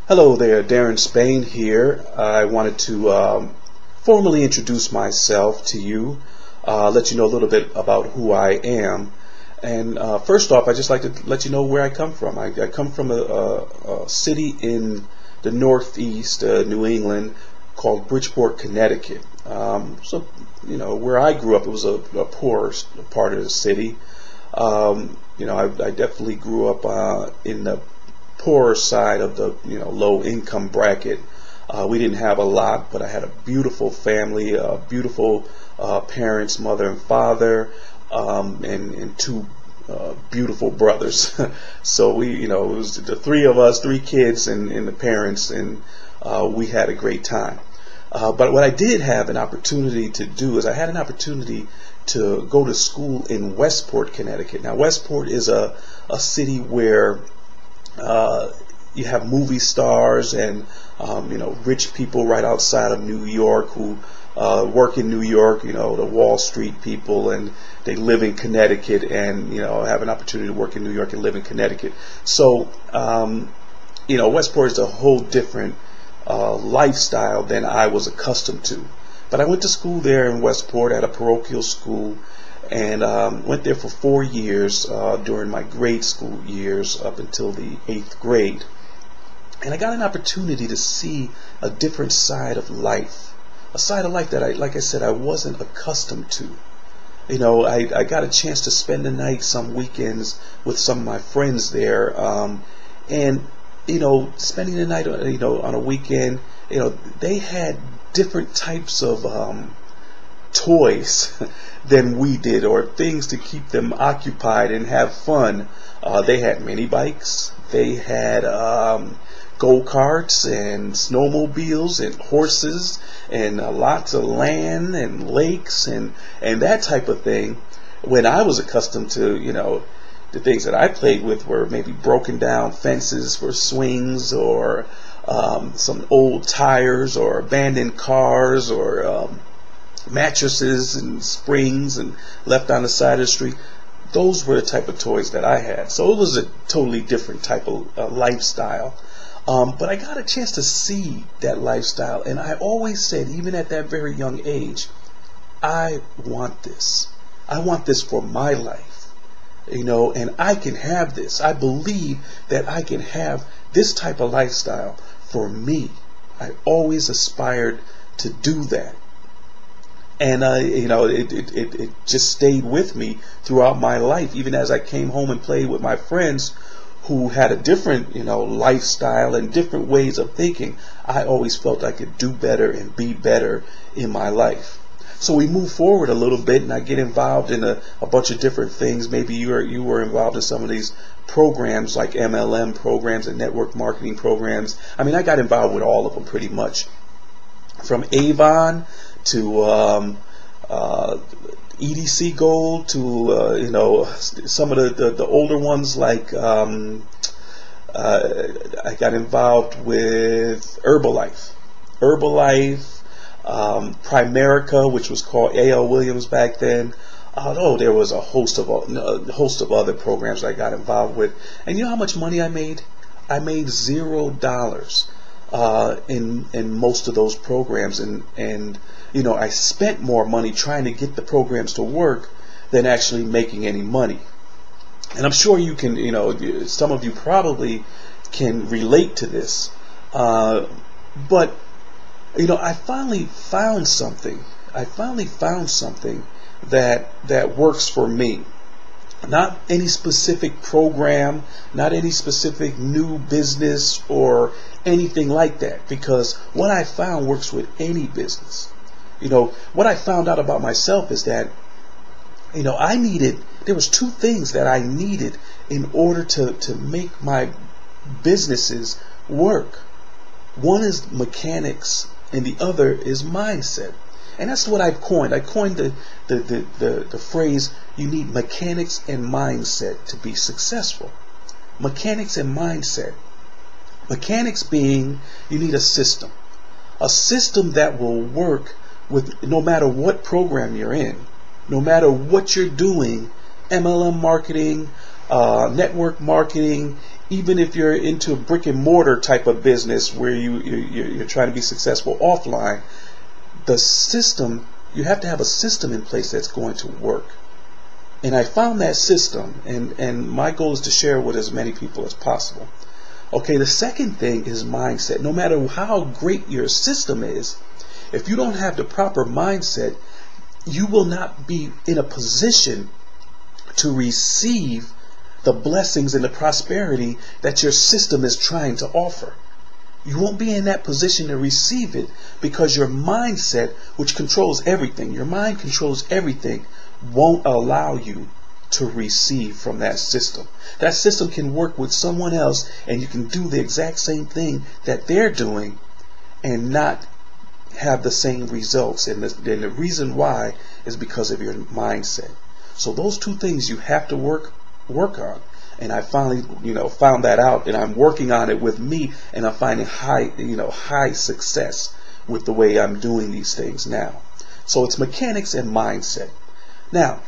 Hello there, Darren Spain here. I wanted to formally introduce myself to you, let you know a little bit about who I am. And first off, I'd just like to let you know where I come from. I come from a city in the Northeast, New England, called Bridgeport, Connecticut. Where I grew up, it was a poor part of the city. I definitely grew up in the poorer side of the low income bracket. We didn't have a lot, but I had a beautiful family, beautiful parents, mother and father, and two beautiful brothers. So it was the three of us, three kids, and the parents, and we had a great time. But what I did have an opportunity to do is I had an opportunity to go to school in Westport, Connecticut. Now, Westport is a city where you have movie stars and rich people right outside of New York who work in New York, the Wall Street people, and they live in Connecticut and have an opportunity to work in New York and live in Connecticut. So Westport is a whole different lifestyle than I was accustomed to. But I went to school there in Westport at a parochial school, and went there for 4 years during my grade school years up until the 8th grade. And I got an opportunity to see a different side of life, a side of life that like I said, I wasn't accustomed to. I got a chance to spend the night some weekends with some of my friends there, and spending the night on a weekend, they had different types of toys than we did, or things to keep them occupied and have fun. They had mini bikes, they had go-karts and snowmobiles and horses and lots of land and lakes and that type of thing. When I was accustomed to, the things that I played with were maybe broken down fences for swings, or some old tires, or abandoned cars, or mattresses and springs and left on the side of the street. Those were the type of toys that I had. So it was a totally different type of lifestyle. But I got a chance to see that lifestyle, and I always said, even at that very young age, I want this. I want this for my life. And I can have this. I believe that I can have this type of lifestyle for me. I always aspired to do that. And it just stayed with me throughout my life, even as I came home and played with my friends who had a different lifestyle and different ways of thinking. I always felt I could do better and be better in my life. So we move forward a little bit, and I get involved in a bunch of different things. Maybe you were involved in some of these programs, like MLM programs and network marketing programs. I mean, I got involved with all of them pretty much, from Avon to EDC Gold to some of the older ones, like I got involved with Herbalife, Primerica, which was called A.L. Williams back then. There was a host of other programs I got involved with. And you know how much money I made? I made $0 in most of those programs, and I spent more money trying to get the programs to work than actually making any money. And I'm sure you can, some of you probably can relate to this. But I finally found something. That works for me. Not any specific program, not any specific new business or anything like that, because what I found works with any business. What I found out about myself is that there was two things that I needed in order to make my businesses work. One is mechanics and the other is mindset. And that's what I've coined. I coined the phrase, you need mechanics and mindset to be successful. Mechanics and mindset. Mechanics being, you need a system that will work with no matter what program you're in, no matter what you're doing, MLM marketing, network marketing, Even if you're into a brick and mortar type of business where you're trying to be successful offline, the system, you have to have a system in place that's going to work. And I found that system, and my goal is to share it with as many people as possible. Okay, the second thing is mindset. No matter how great your system is, if you don't have the proper mindset, you will not be in a position to receive the blessings and the prosperity that your system is trying to offer. You won't be in that position to receive it because your mindset, which controls everything, your mind controls everything, won't allow you to receive from that system. That system can work with someone else and you can do the exact same thing that they're doing and not have the same results. And the reason why is because of your mindset. So those two things you have to work on. And I finally, found that out, and I'm working on it with me, and I'm finding high success with the way I'm doing these things now. So it's mechanics and mindset. Now,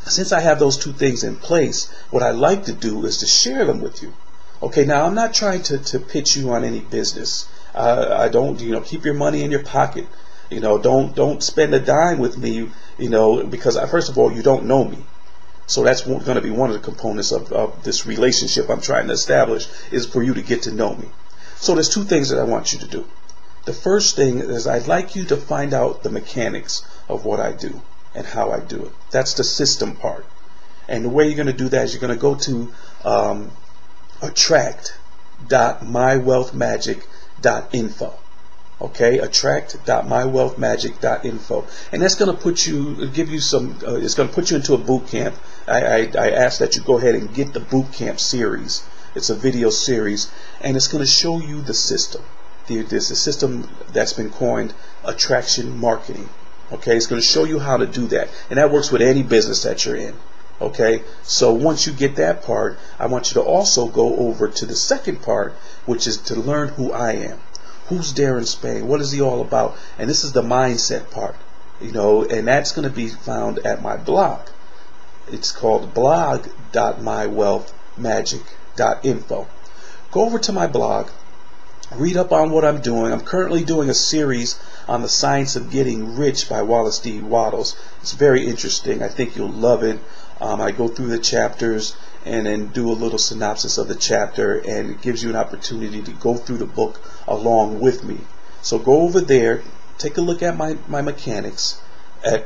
since I have those two things in place, what I like to do is to share them with you. Okay, now I'm not trying to pitch you on any business. I don't, keep your money in your pocket. Don't spend a dime with me, because first of all, you don't know me. So that's going to be one of the components of this relationship I'm trying to establish, is for you to get to know me. So there's two things that I want you to do. The first thing is I'd like you to find out the mechanics of what I do and how I do it. That's the system part. And the way you're going to do that is you're going to go to attract.mywealthmagic.info. Okay, attract.mywealthmagic.info, and that's going to give you some. It's going to put you into a boot camp. I ask that you go ahead and get the boot camp series. It's a video series, and it's going to show you the system. There's a system that's been coined attraction marketing. Okay, it's going to show you how to do that, and that works with any business that you're in. Okay, so once you get that part, I want you to also go over to the second part, which is to learn who I am. Who's Darren Spain? What is he all about? And this is the mindset part, and that's going to be found at my blog. It's called blog.mywealthmagic.info. Go over to my blog, read up on what I'm doing. I'm currently doing a series on the science of getting rich by Wallace D. Wattles. It's very interesting. I think you'll love it. I go through the chapters and then do a little synopsis of the chapter, and it gives you an opportunity to go through the book along with me. So go over there, take a look at my mechanics at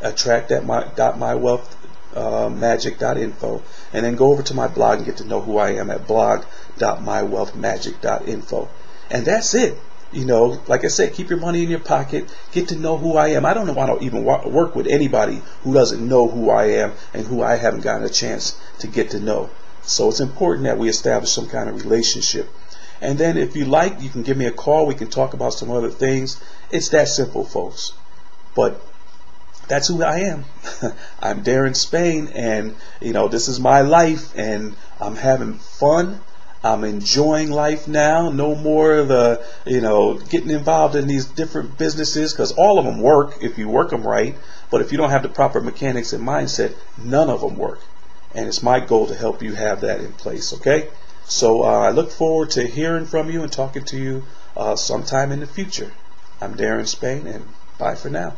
attract.mywealthmagic.info, and then go over to my blog and get to know who I am at blog.mywealthmagic.info. And that's it. Like I said, keep your money in your pocket, get to know who I am. I don't want to even work with anybody who doesn't know who I am and who I haven't gotten a chance to get to know. So it's important that we establish some kind of relationship. And then if you like, you can give me a call. We can talk about some other things. It's that simple, folks. But that's who I am. I'm Darren Spain, and this is my life, and I'm having fun. I'm enjoying life now. No more of the, getting involved in these different businesses, because all of them work if you work them right. But if you don't have the proper mechanics and mindset, none of them work. And it's my goal to help you have that in place. Okay? So I look forward to hearing from you and talking to you sometime in the future. I'm Darren Spain, and bye for now.